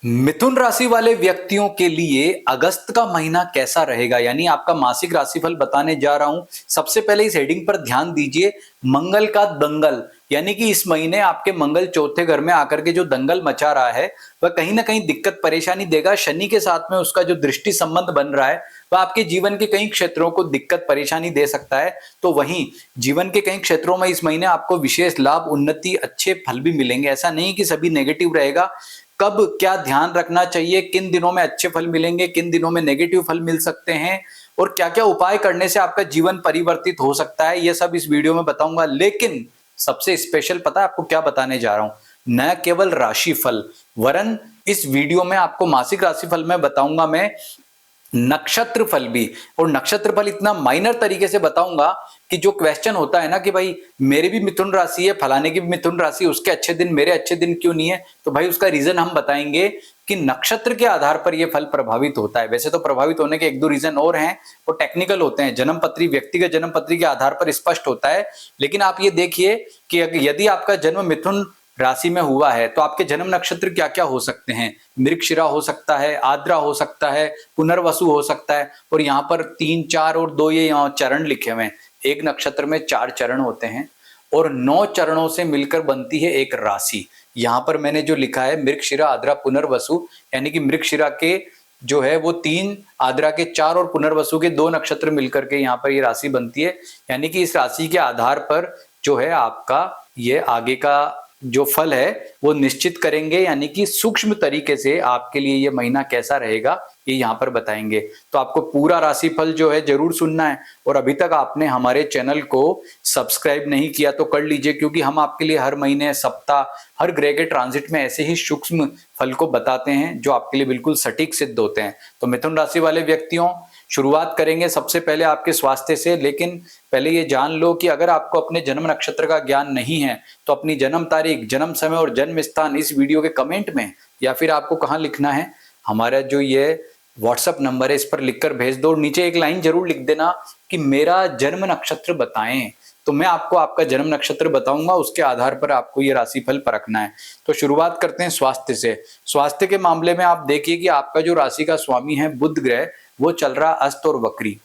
मिथुन राशि वाले व्यक्तियों के लिए अगस्त का महीना कैसा रहेगा, यानी आपका मासिक राशिफल बताने जा रहा हूं। सबसे पहले इस हेडिंग पर ध्यान दीजिए, मंगल का दंगल। यानी कि इस महीने आपके मंगल चौथे घर में आकर के जो दंगल मचा रहा है वह कहीं ना कहीं दिक्कत परेशानी देगा। शनि के साथ में उसका जो दृष्टि संबंध बन रहा है वह आपके जीवन के कई क्षेत्रों को दिक्कत परेशानी दे सकता है। तो वहीं जीवन के कई क्षेत्रों में इस महीने आपको विशेष लाभ, उन्नति, अच्छे फल भी मिलेंगे। ऐसा नहीं कि सभी नेगेटिव रहेगा। कब क्या ध्यान रखना चाहिए, किन दिनों में अच्छे फल मिलेंगे, किन दिनों में नेगेटिव फल मिल सकते हैं और क्या क्या उपाय करने से आपका जीवन परिवर्तित हो सकता है, यह सब इस वीडियो में बताऊंगा। लेकिन सबसे स्पेशल पता है आपको क्या बताने जा रहा हूं? न केवल राशिफल, वरन इस वीडियो में आपको मासिक राशिफल में बताऊंगा मैं नक्षत्र फल भी। और नक्षत्र फल इतना माइनर तरीके से बताऊंगा कि जो क्वेश्चन होता है ना कि भाई मेरी भी मिथुन राशि है, फलाने की भी मिथुन राशि, उसके अच्छे दिन मेरे अच्छे दिन क्यों नहीं है, तो भाई उसका रीजन हम बताएंगे कि नक्षत्र के आधार पर यह फल प्रभावित होता है। वैसे तो प्रभावित होने के एक दो रीजन और हैं, वो टेक्निकल होते हैं, जन्म पत्री, व्यक्तिगत जन्म पत्री के आधार पर स्पष्ट होता है। लेकिन आप ये देखिए कि यदि आपका जन्म मिथुन राशि में हुआ है तो आपके जन्म नक्षत्र क्या क्या हो सकते हैं। मृगशिरा हो सकता है, आद्रा हो सकता है, पुनर्वसु हो सकता है। और यहाँ पर 3, 4 और 2 ये यहाँ चरण लिखे हुए हैं। एक नक्षत्र में 4 चरण होते हैं और 9 चरणों से मिलकर बनती है एक राशि। यहाँ पर मैंने जो लिखा है मृगशिरा, आद्रा, पुनर्वसु, यानी कि मृगशिरा के जो है वो 3, आद्रा के 4 और पुनर्वसु के 2 नक्षत्र मिलकर के यहाँ पर ये राशि बनती है। यानी कि इस राशि के आधार पर जो है आपका ये आगे का जो फल है वो निश्चित करेंगे। यानी कि सूक्ष्म तरीके से आपके लिए ये महीना कैसा रहेगा ये यहाँ पर बताएंगे। तो आपको पूरा राशिफल जो है जरूर सुनना है। और अभी तक आपने हमारे चैनल को सब्सक्राइब नहीं किया तो कर लीजिए, क्योंकि हम आपके लिए हर महीने, सप्ताह, हर ग्रह के ट्रांजिट में ऐसे ही सूक्ष्म फल को बताते हैं जो आपके लिए बिल्कुल सटीक सिद्ध होते हैं। तो मिथुन राशि वाले व्यक्तियों, शुरुआत करेंगे सबसे पहले आपके स्वास्थ्य से। लेकिन पहले ये जान लो कि अगर आपको अपने जन्म नक्षत्र का ज्ञान नहीं है तो अपनी जन्म तारीख, जन्म समय और जन्म स्थान इस वीडियो के कमेंट में या फिर आपको कहाँ लिखना है, हमारा जो ये व्हाट्सएप नंबर है इस पर लिखकर भेज दो। नीचे एक लाइन जरूर लिख देना कि मेरा जन्म नक्षत्र बताएं, तो मैं आपको आपका जन्म नक्षत्र बताऊंगा, उसके आधार पर आपको ये राशिफल परखना है। तो शुरुआत करते हैं स्वास्थ्य से। स्वास्थ्य के मामले में आप देखिए कि आपका जो राशि का स्वामी है बुध ग्रह, वो चल रहा अस्त और वक्री,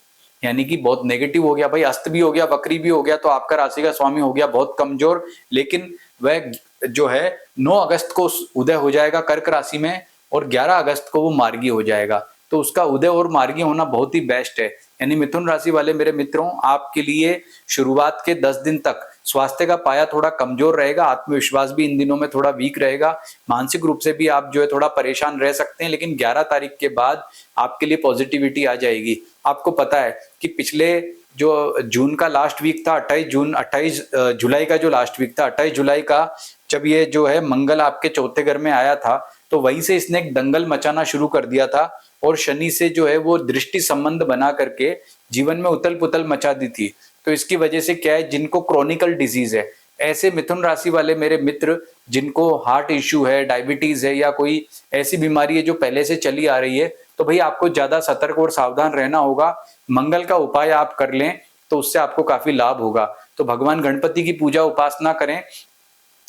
यानी कि बहुत नेगेटिव हो गया भाई। अस्त भी हो गया, वक्री भी हो गया, तो आपका राशि का स्वामी हो गया बहुत कमजोर। लेकिन वह जो है 9 अगस्त को उदय हो जाएगा कर्क राशि में और 11 अगस्त को वो मार्गी हो जाएगा। तो उसका उदय और मार्गी होना बहुत ही बेस्ट है। यानी मिथुन राशि वाले मेरे मित्रों, आपके लिए शुरुआत के 10 दिन तक स्वास्थ्य का पाया थोड़ा कमजोर रहेगा। आत्मविश्वास भी इन दिनों में थोड़ा वीक रहेगा। मानसिक रूप से भी आप जो है थोड़ा परेशान रह सकते हैं। लेकिन 11 तारीख के बाद आपके लिए पॉजिटिविटी आ जाएगी। आपको पता है कि पिछले जो जून का लास्ट वीक था, 28 जुलाई का जो लास्ट वीक था, 28 जुलाई का जब ये जो है मंगल आपके चौथे घर में आया था, तो वहीं से इसने एक दंगल मचाना शुरू कर दिया था और शनि से जो है वो दृष्टि संबंध बना करके जीवन में उथल पुथल मचा दी थी। तो इसकी वजह से क्या है, जिनको क्रोनिकल डिजीज है, ऐसे मिथुन राशि वाले मेरे मित्र जिनको हार्ट इश्यू है, डायबिटीज है या कोई ऐसी बीमारी है जो पहले से चली आ रही है, तो भाई आपको ज्यादा सतर्क और सावधान रहना होगा। मंगल का उपाय आप कर लें तो उससे आपको काफी लाभ होगा। तो भगवान गणपति की पूजा उपासना करें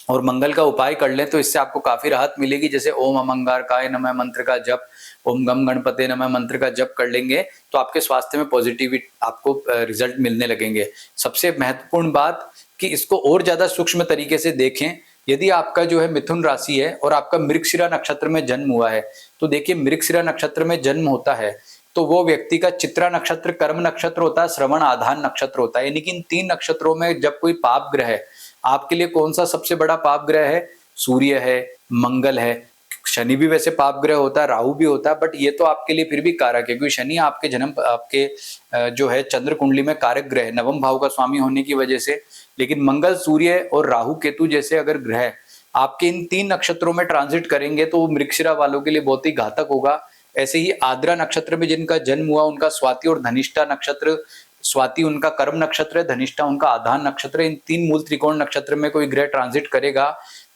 और मंगल का उपाय कर लें तो इससे आपको काफी राहत मिलेगी। जैसे ओम अमंगारकाय नमः मंत्र का जप, ओम गम गणपते नमः मंत्र का जप कर लेंगे तो आपके स्वास्थ्य में पॉजिटिविटी आपको रिजल्ट मिलने लगेंगे। सबसे महत्वपूर्ण बात कि इसको और ज्यादा सूक्ष्म तरीके से देखें। यदि आपका जो है मिथुन राशि है और आपका मृगशिरा नक्षत्र में जन्म हुआ है, तो देखिए मृगशिरा नक्षत्र में जन्म होता है तो वो व्यक्ति का चित्रा नक्षत्र कर्म नक्षत्र होता है, श्रवण आधान नक्षत्र होता है। यानी कि इन 3 नक्षत्रों में जब कोई पाप ग्रह है, आपके लिए कौन सा सबसे बड़ा पाप ग्रह है? सूर्य है, मंगल है, शनि भी वैसे पाप ग्रह होता है, राहु भी होता है, बट ये तो आपके लिए फिर भी कारक है, क्योंकि शनि आपके जन्म आपके जो है चंद्र कुंडली में कारक ग्रह, नवम भाव का स्वामी होने की वजह से। लेकिन मंगल, सूर्य और राहु केतु जैसे अगर ग्रह आपके इन 3 नक्षत्रों में ट्रांजिट करेंगे तो वो मृगशिरा वालों के लिए बहुत ही घातक होगा। ऐसे ही आद्रा नक्षत्र में जिनका जन्म हुआ उनका स्वाति और धनिष्ठा नक्षत्र, स्वाति उनका कर्म नक्षत्र है, धनिष्ठा उनका आधान नक्षत्र है। इन 3 मूल त्रिकोण नक्षत्र में कोई ग्रह ट्रांजिट करेगा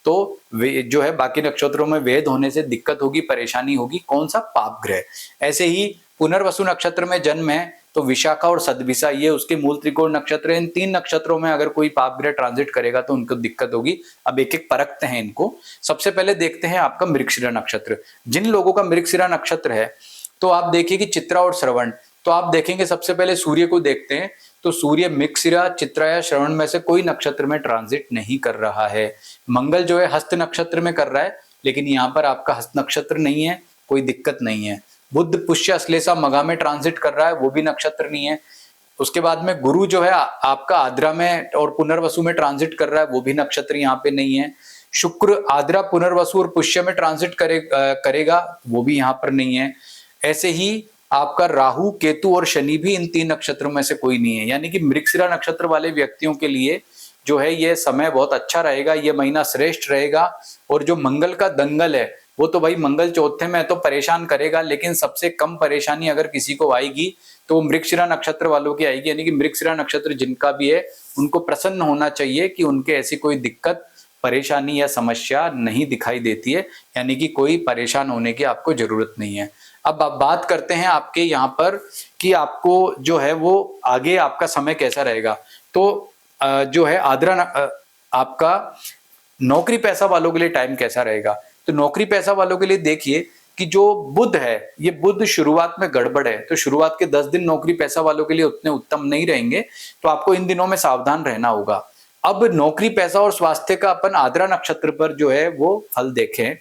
तो वे जो है बाकी नक्षत्रों में वेद होने से दिक्कत होगी, परेशानी होगी। कौन सा? पाप ग्रह। ऐसे ही पुनर्वसु नक्षत्र में जन्म है तो विशाखा और सदभिसा ये उसके मूल त्रिकोण नक्षत्र है। इन 3 नक्षत्रों में अगर कोई पाप ग्रह ट्रांजिट करेगा तो उनको दिक्कत होगी। अब एक एक परखते हैं इनको। सबसे पहले देखते हैं आपका मृगशिरा नक्षत्र। जिन लोगों का मृगशिरा नक्षत्र है तो आप देखिए कि चित्रा और श्रवण, तो आप देखेंगे सबसे पहले सूर्य को देखते हैं तो सूर्य मृगशिरा, चित्रा या श्रवण में से कोई नक्षत्र में ट्रांजिट नहीं कर रहा है। मंगल जो है हस्त नक्षत्र में कर रहा है, लेकिन यहाँ पर आपका हस्त नक्षत्र नहीं है, कोई दिक्कत नहीं है। बुध पुष्य अश्लेषा मघा में ट्रांजिट कर रहा है, वो भी नक्षत्र नहीं है। उसके बाद में गुरु जो है आपका आद्रा में और पुनर्वसु में ट्रांजिट कर रहा है, वो भी नक्षत्र यहाँ पे नहीं है। शुक्र आद्रा, पुनर्वसु और पुष्य में ट्रांजिट करेगा, वो भी यहाँ पर नहीं है। ऐसे ही आपका राहु, केतु और शनि भी इन 3 नक्षत्रों में से कोई नहीं है। यानी कि मृगशिरा नक्षत्र वाले व्यक्तियों के लिए जो है ये समय बहुत अच्छा रहेगा, ये महीना श्रेष्ठ रहेगा। और जो मंगल का दंगल है वो तो भाई मंगल चौथे में तो परेशान करेगा, लेकिन सबसे कम परेशानी अगर किसी को आएगी तो वो मृगशिरा नक्षत्र वालों की आएगी। यानी कि मृगशिरा नक्षत्र जिनका भी है उनको प्रसन्न होना चाहिए कि उनके ऐसी कोई दिक्कत, परेशानी या समस्या नहीं दिखाई देती है। यानी कि कोई परेशान होने की आपको जरूरत नहीं है। अब आप बात करते हैं आपके यहाँ पर कि आपको जो है वो आगे आपका समय कैसा रहेगा। तो जो है आपका नौकरी पैसा वालों के लिए टाइम कैसा रहेगा। तो नौकरी पैसा वालों के लिए देखिए कि जो बुध है, ये बुध शुरुआत में गड़बड़ है, तो शुरुआत के 10 दिन नौकरी पैसा वालों के लिए उतने उत्तम नहीं रहेंगे, तो आपको इन दिनों में सावधान रहना होगा। अब नौकरी पैसा और स्वास्थ्य का अपन आद्रा नक्षत्र पर जो है वो फल देखें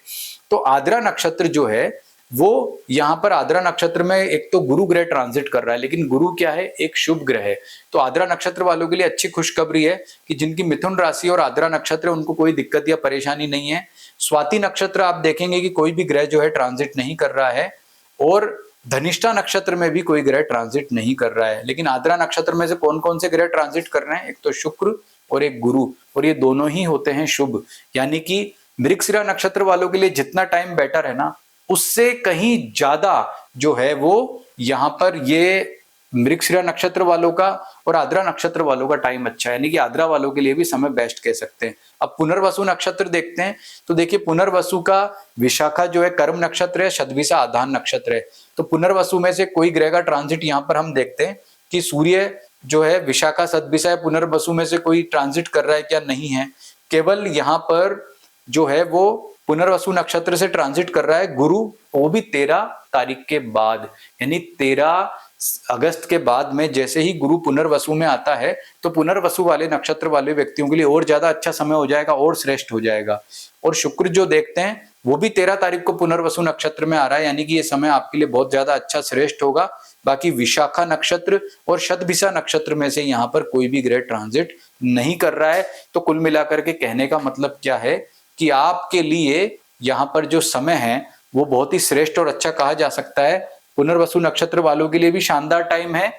तो आद्रा नक्षत्र जो है वो यहाँ पर आद्रा नक्षत्र में एक तो गुरु ग्रह ट्रांजिट कर रहा है, लेकिन गुरु क्या है, एक शुभ ग्रह है। तो आद्रा नक्षत्र वालों के लिए अच्छी खुशखबरी है कि जिनकी मिथुन राशि और आद्रा नक्षत्र है उनको कोई दिक्कत या परेशानी नहीं है। स्वाति नक्षत्र आप देखेंगे कि कोई भी ग्रह जो है ट्रांजिट नहीं कर रहा है, और धनिष्ठा नक्षत्र में भी कोई ग्रह ट्रांजिट नहीं कर रहा है। लेकिन आद्रा नक्षत्र में से कौन कौन से ग्रह ट्रांजिट कर रहे हैं, एक तो शुक्र और एक गुरु, और ये दोनों ही होते हैं शुभ। यानी कि मृगशिरा नक्षत्र वालों के लिए जितना टाइम बेटर है ना, उससे कहीं ज्यादा जो है वो यहाँ पर ये मृगशिरा नक्षत्र वालों का और आद्रा नक्षत्र वालों का टाइम अच्छा है। यानी कि आद्रा वालों के लिए भी समय बेस्ट कह सकते हैं। अब पुनर्वसु नक्षत्र देखते हैं तो देखिए पुनर्वसु का विशाखा जो है कर्म नक्षत्र है, शतभिसा आधान नक्षत्र है। तो पुनर्वसु में से कोई ग्रह का ट्रांजिट यहाँ पर हम देखते हैं कि सूर्य जो है विशाखा, सतभिसा या पुनर्वसु में से कोई ट्रांजिट कर रहा है क्या, नहीं है। केवल यहाँ पर जो है वो पुनर्वसु नक्षत्र से ट्रांजिट कर रहा है गुरु, वो भी 13 तारीख के बाद, यानी 13 अगस्त के बाद में जैसे ही गुरु पुनर्वसु में आता है तो पुनर्वसु वाले नक्षत्र वाले व्यक्तियों के लिए और ज्यादा अच्छा समय हो जाएगा और श्रेष्ठ हो जाएगा। और शुक्र जो देखते हैं वो भी 13 तारीख को पुनर्वसु नक्षत्र में आ रहा है, यानी कि ये समय आपके लिए बहुत ज्यादा अच्छा श्रेष्ठ होगा। बाकी विशाखा नक्षत्र और शतभिसा नक्षत्र में से यहाँ पर कोई भी ग्रह ट्रांजिट नहीं कर रहा है। तो कुल मिलाकर के कहने का मतलब क्या है कि आपके लिए यहाँ पर जो समय है वो बहुत ही श्रेष्ठ और अच्छा कहा जा सकता है। पुनर्वसु नक्षत्र वालों के लिए भी शानदार टाइम है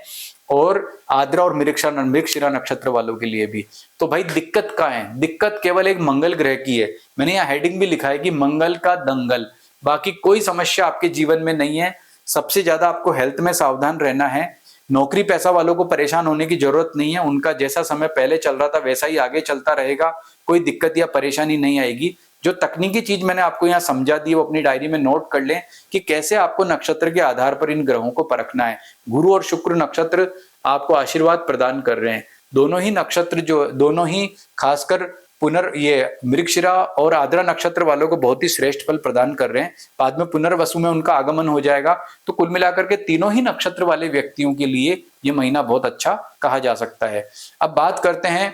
और आद्रा और मृगशिरा नक्षत्र वालों के लिए भी। तो भाई दिक्कत कहाँ है, दिक्कत केवल एक मंगल ग्रह की है। मैंने यहाँ हेडिंग भी लिखा है कि मंगल का दंगल, बाकी कोई समस्या आपके जीवन में नहीं है। सबसे ज्यादा आपको हेल्थ में सावधान रहना है। नौकरी पैसा वालों को परेशान होने की जरूरत नहीं है, उनका जैसा समय पहले चल रहा था वैसा ही आगे चलता रहेगा, कोई दिक्कत या परेशानी नहीं आएगी। जो तकनीकी चीज मैंने आपको यहाँ समझा दी वो अपनी डायरी में नोट कर लें कि कैसे आपको नक्षत्र के आधार पर इन ग्रहों को परखना है। गुरु और शुक्र नक्षत्र आपको आशीर्वाद प्रदान कर रहे हैं। दोनों ही नक्षत्र जो दोनों ही खासकर मृगशिरा और आद्रा नक्षत्र वालों को बहुत ही श्रेष्ठ फल प्रदान कर रहे हैं। बाद में पुनर्वसु में उनका आगमन हो जाएगा। तो कुल मिलाकर के तीनों ही नक्षत्र वाले व्यक्तियों के लिए ये महीना बहुत अच्छा कहा जा सकता है। अब बात करते हैं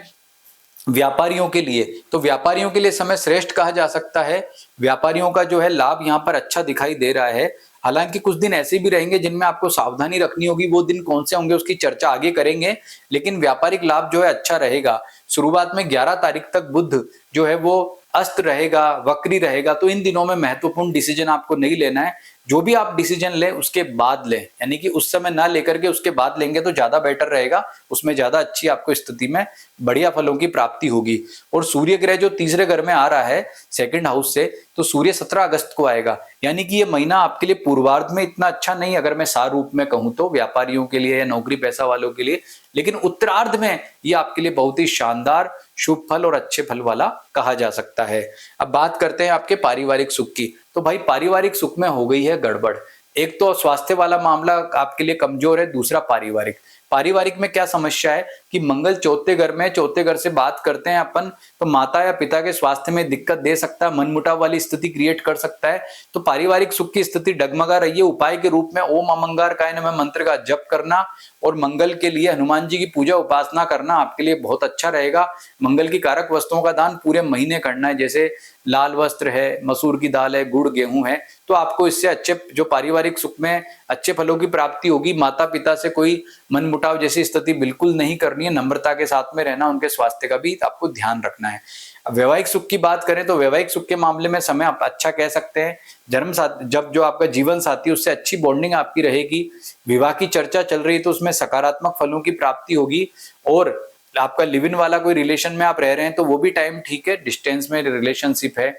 व्यापारियों के लिए। तो व्यापारियों के लिए समय श्रेष्ठ कहा जा सकता है। व्यापारियों का जो है लाभ यहाँ पर अच्छा दिखाई दे रहा है। हालांकि कुछ दिन ऐसे भी रहेंगे जिनमें आपको सावधानी रखनी होगी, वो दिन कौन से होंगे उसकी चर्चा आगे करेंगे। लेकिन व्यापारिक लाभ जो है अच्छा रहेगा। शुरुआत में 11 तारीख तक बुध जो है वो अस्त रहेगा, वक्री रहेगा। तो इन दिनों में महत्वपूर्ण डिसीजन आपको नहीं लेना है। जो भी आप डिसीजन लें उसके बाद लें, यानी कि उस समय ना लेकर के उसके बाद लेंगे तो ज्यादा बेटर रहेगा। उसमें ज्यादा अच्छी आपको स्थिति में बढ़िया फलों की प्राप्ति होगी। और सूर्य ग्रह जो तीसरे घर में आ रहा है सेकंड हाउस से, तो सूर्य 17 अगस्त को आएगा। यानी कि ये महीना आपके लिए पूर्वार्ध में इतना अच्छा नहीं, अगर मैं सार रूप में कहूं तो व्यापारियों के लिए या नौकरी पैसा वालों के लिए, लेकिन उत्तरार्ध में ये आपके लिए बहुत ही शानदार शुभ फल और अच्छे फल वाला कहा जा सकता है। अब बात करते हैं आपके पारिवारिक सुख की। तो भाई पारिवारिक सुख में हो गई है गड़बड़। एक तो स्वास्थ्य वाला मामला आपके लिए कमजोर है, दूसरा पारिवारिक। पारिवारिक में क्या समस्या है कि मंगल चौथे घर में, चौथे घर से बात करते हैं अपन, तो माता या पिता के स्वास्थ्य में दिक्कत दे सकता है, मनमुटाव वाली स्थिति क्रिएट कर सकता है। तो पारिवारिक सुख की स्थिति डगमगा रही है। उपाय के रूप में ओम अमंगारकाय नमः मंत्र का जप करना और मंगल के लिए हनुमान जी की पूजा उपासना करना आपके लिए बहुत अच्छा रहेगा। मंगल की कारक वस्तुओं का दान पूरे महीने करना है, जैसे लाल वस्त्र है, मसूर की दाल है, गुड़ गेहूं है, तो आपको इससे अच्छे जो पारिवारिक सुख में अच्छे फलों की प्राप्ति होगी। माता पिता से कोई मनमुटाव जैसी स्थिति बिल्कुल नहीं करनी है, नम्रता के साथ में रहना, उनके स्वास्थ्य का भी आपको ध्यान रखना है। अब वैवाहिक सुख की बात करें तो वैवाहिक सुख के मामले में समय आप अच्छा कह सकते हैं। जन्म साथी, जब जो आपका जीवन साथी उससे अच्छी बॉन्डिंग आपकी रहेगी, विवाह की चर्चा चल रही है तो उसमें सकारात्मक फलों की प्राप्ति होगी। और आपका लिव इन वाला कोई रिलेशन में आप रह रहे हैं तो वो भी टाइम ठीक है। डिस्टेंस में रिलेशनशिप है,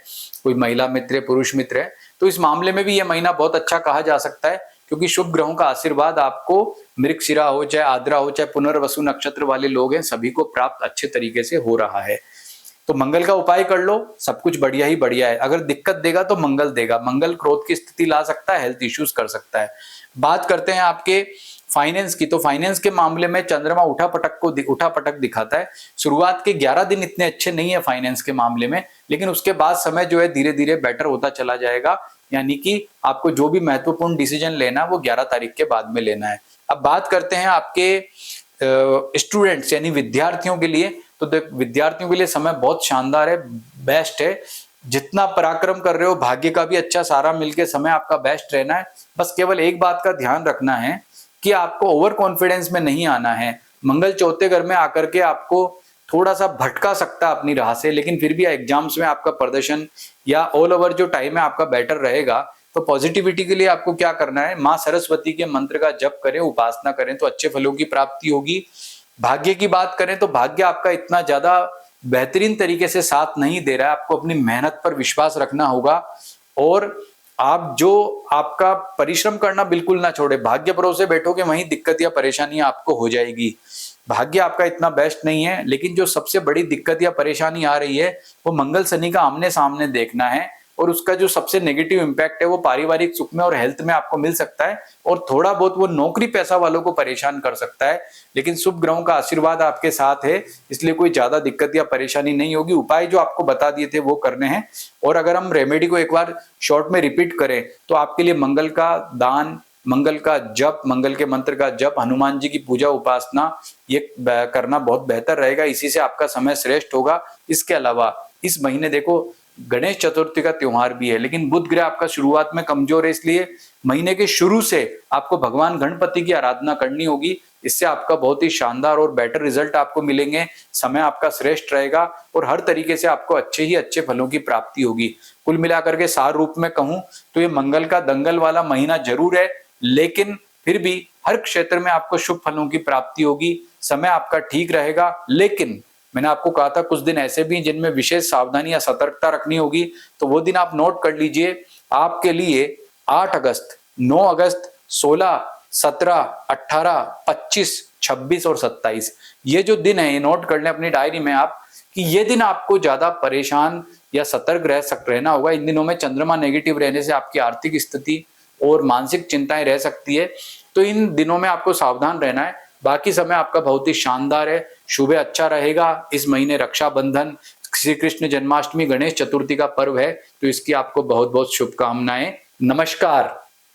कोई महिला मित्र है, पुरुष मित्र है, तो इस मामले में भी यह महीना बहुत अच्छा कहा जा सकता है, क्योंकि शुभ ग्रहों का आशीर्वाद आपको मृगशिरा हो, चाहे आद्रा हो, चाहे पुनर्वसु नक्षत्र वाले लोग हैं, सभी को प्राप्त अच्छे तरीके से हो रहा है। तो मंगल का उपाय कर लो, सब कुछ बढ़िया ही बढ़िया है। अगर दिक्कत देगा तो मंगल देगा। मंगल क्रोध की स्थिति ला सकता है, हेल्थ इश्यूज कर सकता है। बात करते हैं आपके फाइनेंस की, तो फाइनेंस के मामले में चंद्रमा उठापटक दिखाता है। शुरुआत के 11 दिन इतने अच्छे नहीं है फाइनेंस के मामले में, लेकिन उसके बाद समय जो है धीरे धीरे बेटर होता चला जाएगा। यानी कि आपको जो भी महत्वपूर्ण डिसीजन लेना है वो 11 तारीख के बाद में लेना है। अब बात करते हैं आपके स्टूडेंट्स यानी विद्यार्थियों के लिए, तो विद्यार्थियों के लिए समय बहुत शानदार है, बेस्ट है। जितना पराक्रम कर रहे हो, भाग्य का भी अच्छा सारा मिलके समय आपका बेस्ट रहना है। बस केवल एक बात का ध्यान रखना है कि आपको ओवर कॉन्फिडेंस में नहीं आना है। मंगल चौथे घर में आकर के आपको थोड़ा सा भटका सकता है अपनी राह से, लेकिन फिर भी एग्जाम्स में आपका प्रदर्शन या ऑल ओवर जो टाइम है आपका बेटर रहेगा। तो पॉजिटिविटी के लिए आपको क्या करना है, माँ सरस्वती के मंत्र का जप करें, उपासना करें, तो अच्छे फलों की प्राप्ति होगी। भाग्य की बात करें तो भाग्य आपका इतना ज्यादा बेहतरीन तरीके से साथ नहीं दे रहा है। आपको अपनी मेहनत पर विश्वास रखना होगा और आप जो आपका परिश्रम करना बिल्कुल ना छोड़े। भाग्य भरोसे बैठोगे वहीं दिक्कत या परेशानी आपको हो जाएगी। भाग्य आपका इतना बेस्ट नहीं है, लेकिन जो सबसे बड़ी दिक्कत या परेशानी आ रही है वो मंगल शनि का आमने सामने देखना है, और उसका जो सबसे नेगेटिव इम्पैक्ट है वो पारिवारिक सुख में और हेल्थ में आपको मिल सकता है, और थोड़ा बहुत वो नौकरी पैसा वालों को परेशान कर सकता है। लेकिन शुभ ग्रहों का आशीर्वाद आपके साथ है, इसलिए कोई ज्यादा दिक्कत या परेशानी नहीं होगी। उपाय जो आपको बता दिए थे वो करने हैं। और अगर हम रेमेडी को एक बार शॉर्ट में रिपीट करें तो आपके लिए मंगल का दान, मंगल का जप, मंगल के मंत्र का जप, हनुमान जी की पूजा उपासना ये करना बहुत बेहतर रहेगा। इसी से आपका समय श्रेष्ठ होगा। इसके अलावा इस महीने देखो गणेश चतुर्थी का त्योहार भी है, लेकिन बुध ग्रह आपका शुरुआत में कमजोर है, इसलिए महीने के शुरू से आपको भगवान गणपति की आराधना करनी होगी। इससे आपका बहुत ही शानदार और बेटर रिजल्ट आपको मिलेंगे। समय आपका श्रेष्ठ रहेगा और हर तरीके से आपको अच्छे ही अच्छे फलों की प्राप्ति होगी। कुल मिलाकर के सार रूप में कहूं तो ये मंगल का दंगल वाला महीना जरूर है, लेकिन फिर भी हर क्षेत्र में आपको शुभ फलों की प्राप्ति होगी। समय आपका ठीक रहेगा, लेकिन मैंने आपको कहा था कुछ दिन ऐसे भी जिनमें विशेष सावधानी या सतर्कता रखनी होगी, तो वो दिन आप नोट कर लीजिए। आपके लिए 8 अगस्त, 9 अगस्त, 16, 17, 18, 25, 26 और 27 ये जो दिन है ये नोट कर लें अपनी डायरी में आप, कि ये दिन आपको ज्यादा परेशान या सतर्क रहना होगा। इन दिनों में चंद्रमा नेगेटिव रहने से आपकी आर्थिक स्थिति और मानसिक चिंताएं रह सकती है, तो इन दिनों में आपको सावधान रहना है। बाकी समय आपका बहुत ही शानदार है, शुभ अच्छा रहेगा। इस महीने रक्षाबंधन, श्री कृष्ण जन्माष्टमी, गणेश चतुर्थी का पर्व है, तो इसकी आपको बहुत बहुत शुभकामनाएं। नमस्कार।